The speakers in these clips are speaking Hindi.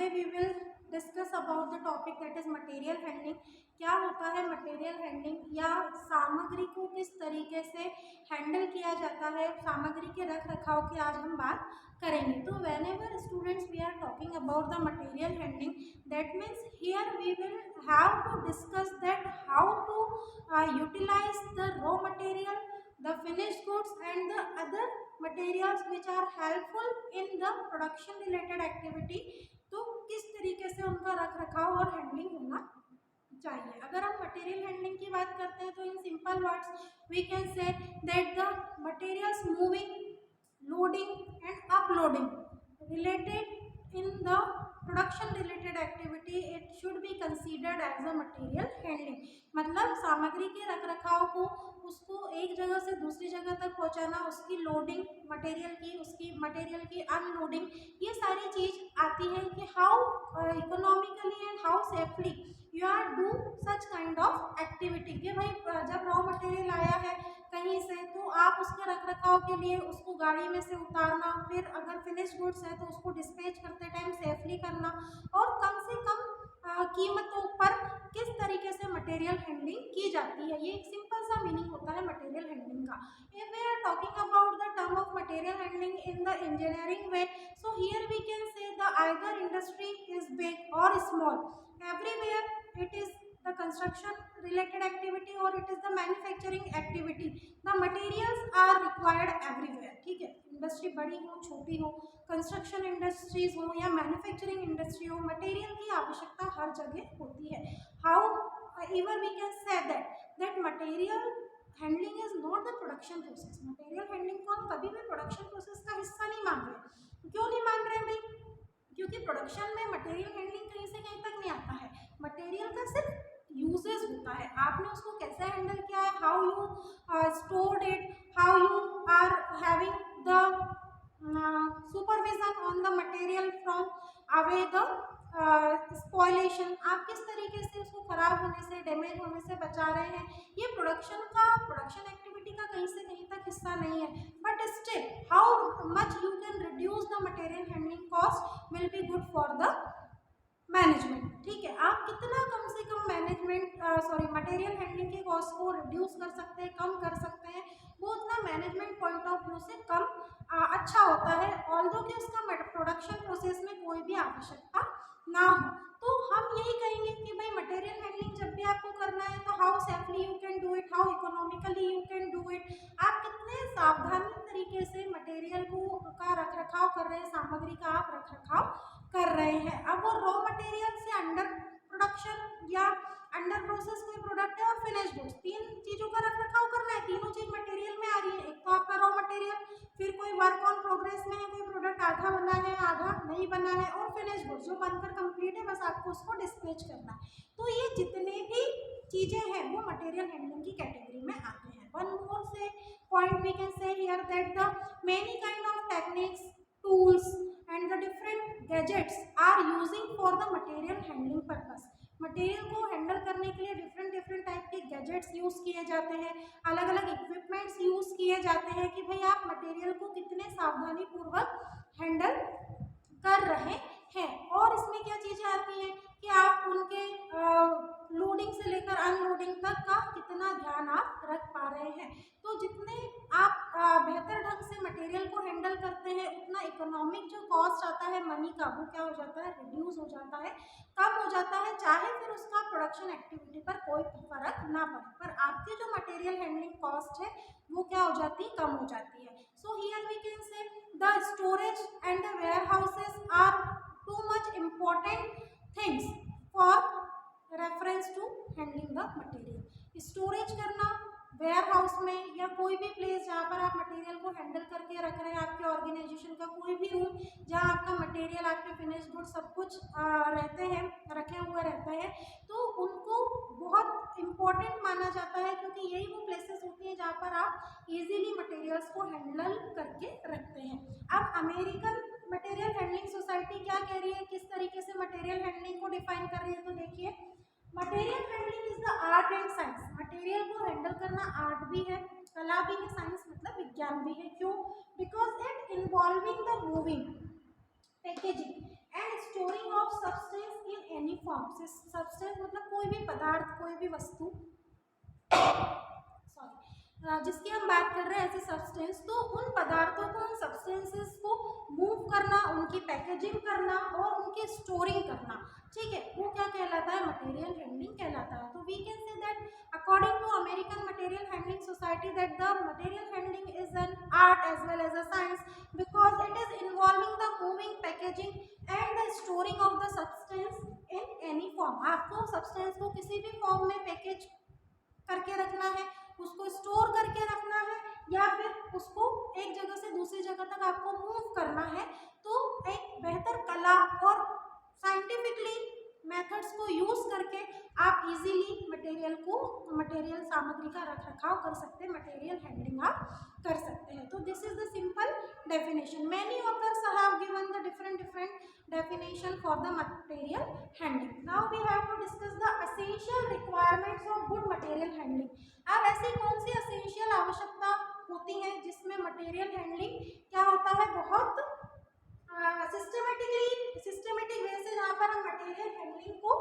today we will discuss about the topic that is material handling. क्या होता है मटेरियल हैंडलिंग या सामग्री को किस तरीके से हैंडल किया जाता है, सामग्री के रख रखाव की आज हम बात करेंगे. तो whenever students we are talking about the material handling, that means here we will have to discuss that how to utilize the raw material, the finished goods and the other materials which are helpful in the production related activity. तो किस तरीके से उनका रख रखाव और हैंडलिंग होना चाहिए. अगर हम मटेरियल हैंडलिंग की बात करते हैं तो in simple words we can say that the materials moving, loading and uploading related in the production related activity it should be considered as a material handling. मतलब सामग्री के रख रखाव को, उसको एक जगह से दूसरी जगह तक पहुंचाना, उसकी लोडिंग मटेरियल की, उसकी मटेरियल की अनलोडिंग, ये सारी चीज आती है कि how economically and how safely you are do such kind of activity. कि भाई जब रॉ मटेरियल आया है कहीं से तो आप उसके रख रखाव के लिए उसको गाड़ी में से उतारना, फिर अगर फिनिश गुड्स है तो उसको डिस्पैच करते टाइम सेफली करना और कम से कम कीमतों पर किस तरीके से मटेरियल हैंडलिंग की जाती है. ये एक सिंपल सा मीनिंग होता है मटेरियल हैंडलिंग का. If we are talking about the term of material handling in the engineering way, so here we can say the either industry is big और small, everywhere it is the construction related activity or it is the manufacturing activity, the materials are required everywhere. ठीक है, इंडस्ट्री बड़ी हो छोटी हो, कंस्ट्रक्शन इंडस्ट्रीज हो या मैन्युफैक्चरिंग इंडस्ट्री हो, मटेरियल की आवश्यकता हर जगह होती है. However we can say that material handling is not the production process. Material handling को हम कभी भी प्रोडक्शन प्रोसेस का हिस्सा नहीं मान रहे. क्यों नहीं मान रहे भाई? क्योंकि प्रोडक्शन में मटेरियल हैंडलिंग कहीं से कहीं तक नहीं आता है. मटेरियल का सिर्फ यूजेस होता है, आपने उसको कैसे हैंडल किया है, how you stored it, how you are having the supervision on the material from away the spoilation, आप किस तरीके से उसको खराब होने से, डैमेज होने से बचा रहे हैं. ये प्रोडक्शन एक्टिविटी का कहीं से कहीं तक हिस्सा नहीं है. But still how much you can reduce the material handling cost will be good for the management. ठीक है, आप कितना कम से कम मटेरियल हैंडलिंग के कॉस्ट को रिड्यूस कर सकते हैं, कम कर सकते हैं, वो उतना मैनेजमेंट पॉइंट ऑफ व्यू से कम अच्छा होता है, ऑल्दो कि उसका प्रोडक्शन प्रोसेस में कोई भी आवश्यकता ना हो. तो हम यही कहेंगे कि भाई मटेरियल हैंडलिंग जब भी आपको करना है तो how safely you can do it, how economically you can do it, आप कितने सावधानी तरीके से मटेरियल को का रख रखाव कर रहे हैं, सामग्री का आप रख रखाव कर रहे हैं. अब वो रॉ मटेरियल से अंडर प्रोडक्शन या अंडर प्रोसेस कोई प्रोडक्ट है और फिनिश गुड्स, तीन चीजों का रख रखाव करना है. तीनों चीज मटेरियल में आ रही है. एक तो आपका रॉ मटेरियल, फिर कोई वर्क ऑन प्रोग्रेस में है, कोई प्रोडक्ट आधा बना है आधा नहीं बना है, और फिनिश गुड्स जो बनकर कंप्लीट है, बस आपको उसको डिस्पैच करना है. तो ये जितने भी चीजें हैं वो मटेरियल हैंडलिंग की कैटेगरी में आते हैं. One more say point we can say here that the many kind of techniques, tools and the different gadgets are using for the material handling purpose. Material को हैंडल करने के लिए डिफरेंट टाइप के गैजेट्स यूज किए जाते हैं, अलग अलग इक्विपमेंट्स यूज किए जाते हैं कि भाई आप मटेरियल को कितने सावधानी पूर्वक हैंडल कर रहे हैं. और इसमें क्या चीजें आती हैं कि आप उनके लोडिंग से लेकर अनलोडिंग तक का कितना ध्यान आप रख पा रहे हैं. तो जितने आप बेहतर ढंग से मटेरियल को हैंडल करते हैं उतना इकोनॉमिक जो कॉस्ट आता है मनी का, वो क्या हो जाता है, रिड्यूस हो जाता है, कम हो जाता है, चाहे फिर उसका प्रोडक्शन एक्टिविटी पर कोई फर्क ना पड़े, पर आपकी जो मटेरियल हैंडलिंग कॉस्ट है वो क्या हो जाती है, कम हो जाती है. So here we can say the storage and the warehouses are too much important things for reference to handling the material. Storage करना वेयर हाउस में या कोई भी प्लेस जहाँ पर आप मटेरियल को हैंडल करके रख रहे हैं, आपके ऑर्गेनाइजेशन का कोई भी रूम जहाँ आपका मटेरियल, आपके फिनिश गुड सब कुछ रहते हैं, रखे हुए रहते हैं, तो उनको बहुत इम्पोर्टेंट माना जाता है क्योंकि यही वो प्लेसेस होती हैं जहाँ पर आप इजीली मटेरियल्स को हैंडल करके रखते हैं. अब अमेरिकन मटेरियल हैंडलिंग सोसाइटी क्या कह रही है, किस तरीके से मटेरियल हैंडलिंग को डिफाइन कर रही है, तो देखिए material handling is the art and science. Material को हैंडल करना आर्ट भी है, कला भी है, साइंस मतलब विज्ञान भी है. क्यों? Because it involving the moving, packaging and storing of form. Substance मतलब कोई भी पदार्थ, कोई भी वस्तु जिसकी हम बात कर रहे हैं एज ए सब्सटेंस, तो उन पदार्थों को, उन सब्सटेंसेस को मूव करना, उनकी पैकेजिंग करना और उनकी स्टोरिंग करना, ठीक है, वो क्या कहलाता है, मटेरियल हैंडलिंग कहलाता है। तो we can say that according to American material handling society that the material handling is an art as well as a science because it is involving the moving, packaging and the storing of the substance in any form. आपको सब्सटेंस को किसी भी फॉर्म में पैकेज करके रखना है, उसको स्टोर करके रखना है, या फिर उसको एक जगह से दूसरी जगह तक आपको मूव करना है, तो एक बेहतर कला और साइंटिफिकली मेथड्स को यूज करके आप इजीली मटेरियल सामग्री का रख रखाव कर सकते हैं, मटेरियल हैंडलिंग आप कर सकते हैं। तो this is the simple definition. Many authors have given the different definition for the material handling. Now we have to discuss the essential requirements of good material handling. अब ऐसी कौन सी essential आवश्यकता होती है जिसमें मटेरियल हैंडलिंग क्या होता है, बहुत सिस्टमेटिक वे से जहाँ पर हम मटेरियल हैंडलिंग को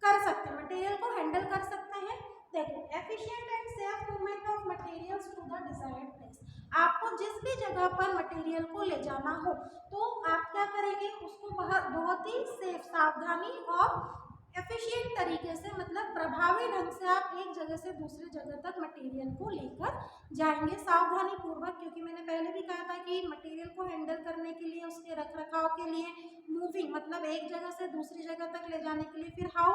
कर सकते हैं, मटेरियल को हैंडल कर सकते हैं। देखो, efficient and safe movement of materials to the desired place. आपको जिस भी जगह पर मटेरियल को ले जाना हो तो आप क्या करेंगे, उसको बहुत ही सेफ, सावधानी और एफिशिएंट तरीके से, मतलब प्रभावी ढंग से आप एक जगह से दूसरी जगह तक मटेरियल को लेकर जाएंगे सावधानी पूर्वक। क्योंकि मैंने पहले भी कहा था कि मटेरियल को हैंडल करने के लिए, उसके रख रखाव के लिए, मूविंग मतलब एक जगह से दूसरी जगह तक ले जाने के लिए, फिर how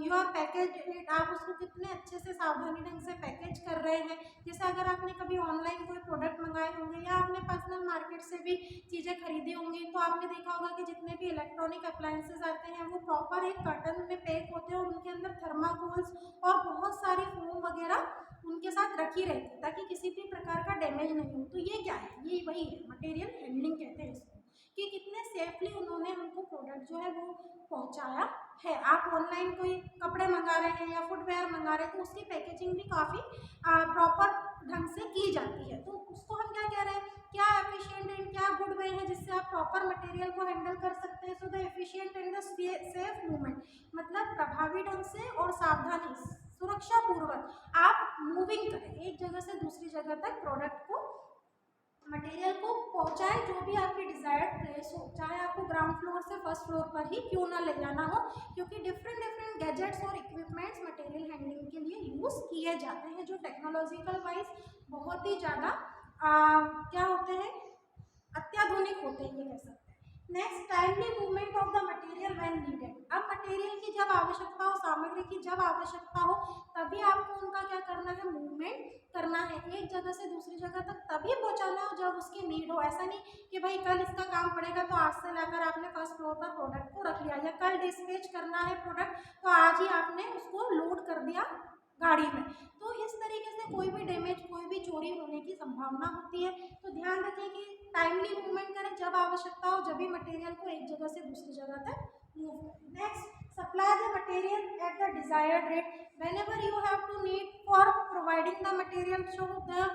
you are package it, आप उसको कितने अच्छे से सावधानी ढंग से पैकेज कर रहे हैं। जैसे अगर आपने कभी ऑनलाइन कोई प्रोडक्ट मंगाए होंगे या आपने पर्सनल मार्केट से भी चीज़ें खरीदी होंगी, तो आपने देखा होगा कि जितने भी इलेक्ट्रॉनिक अप्लायंसेज आते हैं वो प्रॉपर एक कर्टन में पैक होते हैं और उनके अंदर थर्माकोल्स और बहुत सारी फोम वगैरह उनके साथ रखी रहती है ताकि किसी भी प्रकार का डैमेज नहीं हो। तो ये क्या है, ये वही है, मटेरियल हैंडलिंग कहते हैं इसको, कि कितने सेफली उन्होंने हमको प्रोडक्ट जो है वो पहुंचाया है। आप ऑनलाइन कोई कपड़े मंगा रहे हैं या फुटवेयर मंगा रहे हैं तो उसकी पैकेजिंग भी काफ़ी प्रॉपर ढंग से की जाती है। तो उसको हम क्या कह रहे हैं, क्या एफिशिएंट एंड क्या गुड वे है जिससे आप प्रॉपर मटेरियल को हैंडल कर सकते हैं। So the efficient and the safe movement, मतलब प्रभावी ढंग से और सावधानी, सुरक्षा पूर्वक आप मूविंग करें, एक जगह से दूसरी जगह तक प्रोडक्ट को, मटेरियल को पहुंचाएं, जो भी आपकी डिजायर्ड प्लेस हो, चाहे आपको ग्राउंड फ्लोर से फर्स्ट फ्लोर पर ही क्यों ना ले जाना हो, क्योंकि डिफरेंट गैजेट्स और इक्विपमेंट्स मटेरियल हैंडलिंग के लिए यूज़ किए जाते हैं, जो टेक्नोलॉजिकल वाइज बहुत ही ज़्यादा क्या होते हैं, अत्याधुनिक होते हैं, ये कह सकते हैं। Next, timely movement of the material when needed. अब मटेरियल की जब आवश्यकता हो, सामग्री की जब आवश्यकता हो, तभी आपको उनका क्या करना है, मूवमेंट करना है, एक जगह से दूसरी जगह तक तभी पहुंचाना हो जब उसकी नीड हो। ऐसा नहीं कि भाई कल इसका काम पड़ेगा तो आज से लाकर आपने फर्स्ट फ्लोर पर प्रोडक्ट को रख लिया, या कल डिस्पैच करना है प्रोडक्ट तो आज ही आपने उसको लोड कर दिया गाड़ी में। तो इस तरीके से कोई भी डैमेज, कोई भी चोरी होने की संभावना होती है। तो ध्यान रखें कि टाइमली मूवमेंट करें, जब आवश्यकता हो जब भी मटेरियल को एक जगह से दूसरी जगह तक मूव करें। Next, supply the material at the desired rate whenever you have to need for providing the material, so the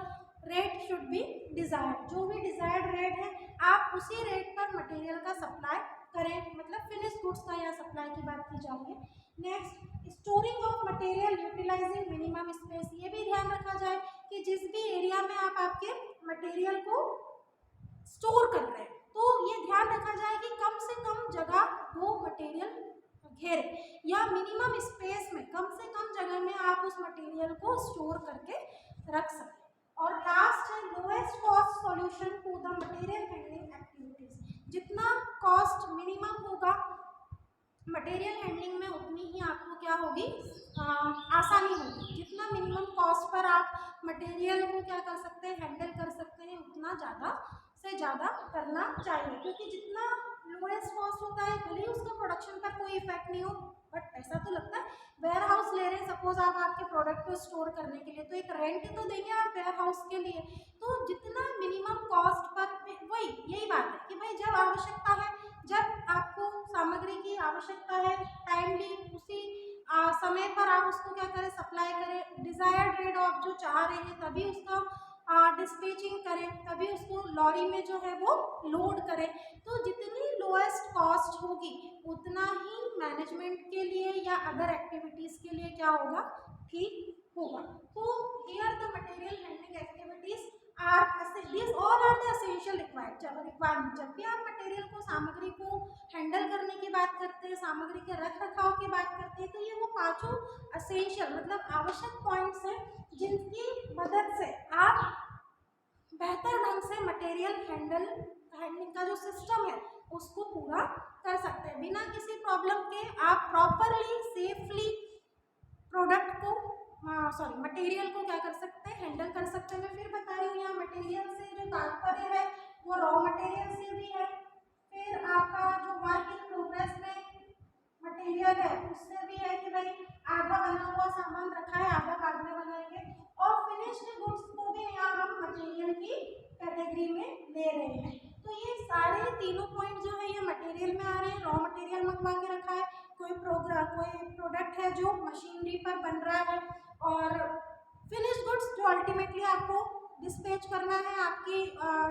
rate should be desired. जो भी डिजायर्ड रेट है आप उसी रेट पर मटेरियल का सप्लाई करें, मतलब फिनिश गुड्स का यहाँ सप्लाई की बात की जा रही है। Next, storing of material utilising minimum space. ये भी ध्यान रखा जाए कि जिस भी एरिया में आप आपके मटेरियल को स्टोर कर रहे हैं तो ये ध्यान रखा जाए कि कम से कम जगह वो मटेरियल घेरे, या मिनिमम स्पेस में कम से कम जगह में आप उस मटेरियल को स्टोर करके रख सकें। और लास्ट है lowest cost solution to the material handling activities. जितना कॉस्ट मिनिमम होगा मटेरियल हैंडलिंग में उतनी ही आपको क्या होगी, आसानी होगी। जितना मिनिमम कॉस्ट पर आप मटेरियल को क्या कर सकते हैं, हैंडल कर सकते हैं, उतना ज़्यादा से ज़्यादा करना चाहिए। क्योंकि जितना लोएस्ट कॉस्ट होता है भले ही उसका प्रोडक्शन पर कोई इफेक्ट नहीं हो, बट पैसा तो लगता है। वेयर हाउस ले रहे हैं सपोज आप आपके प्रोडक्ट को स्टोर करने के लिए, तो एक रेंट तो देंगे आप वेयर हाउस के लिए। तो जितना मिनिमम कॉस्ट पर, वही यही बात है कि भाई जब आवश्यकता है, जब आपको सामग्री की आवश्यकता है, टाइमली उसी समय पर आप उसको क्या करें, सप्लाई करें, डिजायर्ड रेट आप जो चाह रहे हैं तभी उसका डिस्पैचिंग करें, तभी उसको लॉरी में जो है वो लोड करें। तो जितनी लोएस्ट कॉस्ट होगी होगी उतना ही मैनेजमेंट के लिए या अदर एक्टिविटीज़ के लिए क्या होगा, ठीक होगा। तो here the material handling activities are this all are the essential requirement. जब भी आप मटेरियल को, सामग्री को हैंडल करने की बात करते हैं, सामग्री के रख रखाव की बात करते हैं, तो ये वो पांचों एसेंशियल मतलब आवश्यक पॉइंट्स हैं जिनकी मदद से आप बेहतर ढंग से मटेरियल हैंडलिंग का जो सिस्टम है उसको पूरा कर सकते हैं। बिना किसी प्रॉब्लम के आप प्रॉपरली सेफली प्रोडक्ट को मटेरियल को क्या कर सकते हैं, हैंडल कर सकते हैं। मैं फिर बता रही हूँ, यहाँ मटेरियल से जो तात्पर्य है वो रॉ मटेरियल से भी है, फिर आपका जो वर्क इन प्रोग्रेस में मटेरियल है उससे भी है कि भाई आधा बना हुआ सामान रखा है, आधा बाद में बनाएंगे, और फिनिश्ड गुड्स को भी यहाँ हम मटेरियल की कैटेगरी में ले रहे हैं। तो ये सारे तीनों पॉइंट जो है ये मटेरियल में आ रहे हैं। रॉ मटेरियल मंगवा के रखा है, कोई प्रोडक्ट है जो मशीनरी पर बन रहा है, और फिनिश्ड गुड्स जो अल्टीमेटली आपको डिस्पैच करना है आपकी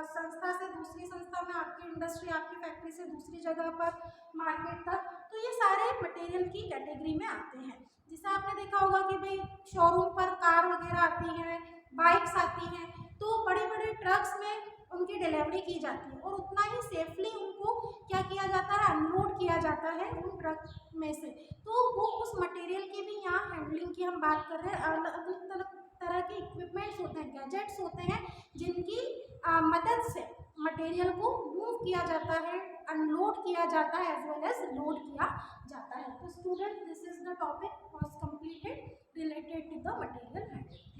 संस्था से दूसरी संस्था में, आपकी इंडस्ट्री, आपकी फैक्ट्री से दूसरी जगह पर, मार्केट तक। तो ये सारे मटेरियल की कैटेगरी में आते हैं। जैसे आपने देखा होगा कि भाई शोरूम पर कार वगैरह आती हैं, बाइक्स आती हैं, तो बड़े बड़े ट्रक्स में उनकी डिलीवरी की जाती है और उतना ही सेफली उनको क्या किया जाता है, अनलोड किया जाता है उन ट्रक में से। तो वो उस मटेरियल की भी यहाँ हैंडलिंग की हम बात कर रहे हैं। अलग अलग तरह के इक्विपमेंट्स होते हैं, गैजेट्स होते हैं जिनकी मदद से मटेरियल को मूव किया जाता है, अनलोड किया जाता है, एज वेल एज लोड किया जाता है। तो student, this is the topic was completed related to the material handling.